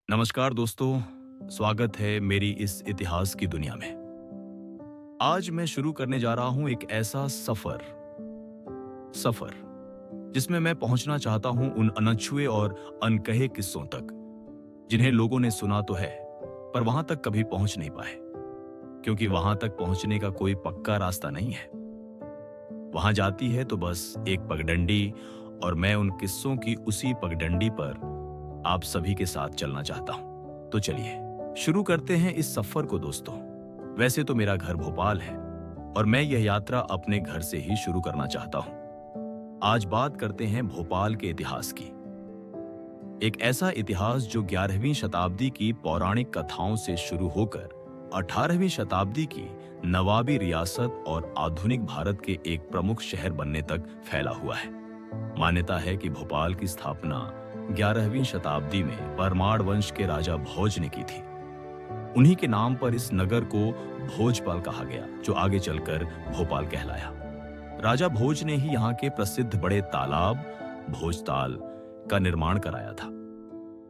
नमस्कार दोस्तों, स्वागत है मेरी इस इतिहास की दुनिया में। आज मैं शुरू करने जा रहा हूं एक ऐसा सफर जिसमें मैं पहुंचना चाहता हूं उन अनछुए और अनकहे किस्सों तक, जिन्हें लोगों ने सुना तो है पर वहां तक कभी पहुंच नहीं पाए, क्योंकि वहां तक पहुंचने का कोई पक्का रास्ता नहीं है। वहां जाती है तो बस एक पगडंडी, और मैं उन किस्सों की उसी पगडंडी पर आप सभी के साथ चलना चाहता हूं। तो चलिए शुरू करते हैं इस सफर को दोस्तों। वैसे तो मेरा घर भोपाल है और मैं यह यात्रा अपने घर से ही शुरू करना चाहता हूं। आज बात करते हैं भोपाल के इतिहास की। एक ऐसा इतिहास जो 11वीं शताब्दी की पौराणिक कथाओं से शुरू होकर 18वीं शताब्दी की नवाबी रियासत और आधुनिक भारत के एक प्रमुख शहर बनने तक फैला हुआ है। मान्यता है कि भोपाल की स्थापना 11वीं शताब्दी में परमार वंश के राजा भोज ने की थी। उन्हीं के नाम पर इस नगर को भोजपाल कहा गया, जो आगे चलकर भोपाल कहलाया। राजा भोज ने ही यहाँ के प्रसिद्ध बड़े तालाब भोजताल का निर्माण कराया था।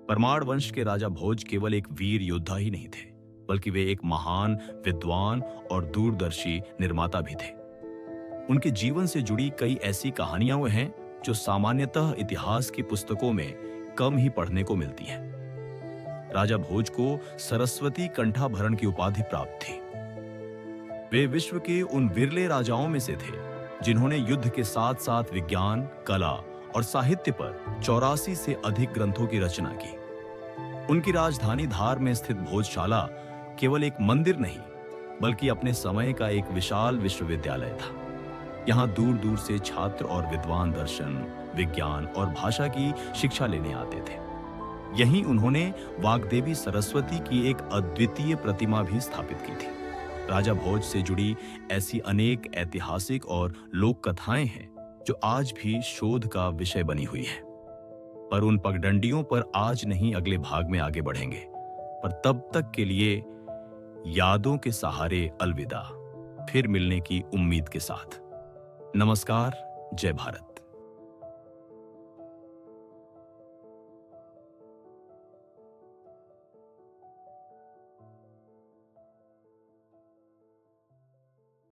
परमार वंश के राजा भोज केवल एक वीर योद्धा ही नहीं थे, बल्कि वे एक महान विद्वान और दूरदर्शी निर्माता भी थे। उनके जीवन से जुड़ी कई ऐसी कहानियां हैं जो सामान्यतः इतिहास की पुस्तकों में कम ही पढ़ने को मिलती हैं। राजा भोज को सरस्वती कंठाभरण की उपाधि प्राप्त थी। वे विश्व के उन विरले राजाओं में से थे जिन्होंने युद्ध के साथ साथ विज्ञान, कला और साहित्य पर 84 से अधिक ग्रंथों की रचना की। उनकी राजधानी धार में स्थित भोजशाला केवल एक मंदिर नहीं, बल्कि अपने समय का एक विशाल विश्वविद्यालय था। यहाँ दूर दूर से छात्र और विद्वान दर्शन, विज्ञान और भाषा की शिक्षा लेने आते थे। यहीं उन्होंने वाग्देवी सरस्वती की एक अद्वितीय प्रतिमा भी स्थापित की थी। राजा भोज से जुड़ी ऐसी अनेक ऐतिहासिक और लोक कथाएं हैं जो आज भी शोध का विषय बनी हुई है। पर उन पगडंडियों पर आज नहीं, अगले भाग में आगे बढ़ेंगे। पर तब तक के लिए यादों के सहारे अलविदा, फिर मिलने की उम्मीद के साथ। नमस्कार, जय भारत।